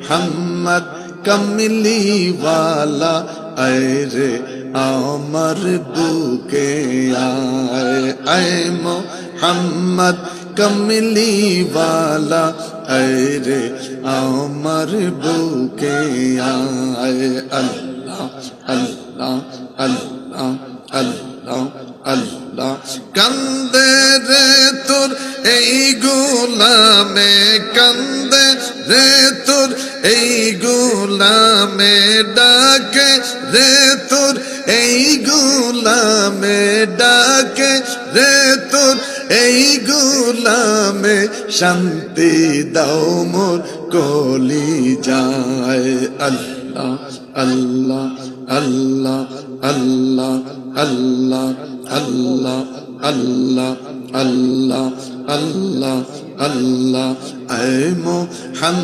মোহাম্মদ কমলি ওয়ালা আয় রে আমার বুকে আয় আয় মোহাম্মদ কমলি ওয়ালা আয় রে আমার বুকে আয় আল্লাহ আল্লাহ আল্লাহ আল্লাহ আল্লাহ কান্দে রে তোর এই গোলামে কান্দে রে তোর এই গোলামে ডাকে রে তোর এই গোলামে ডাকে রে তোর এই গোলামে শান্তি দাও মোর কলি যায় আল্লাহ আল্লাহ আল্লাহ আল্লাহ আল্লাহ আল্লাহ আল্লাহ আল্লাহ আল্লাহ আল্লাহ আয় মোহাম্মদ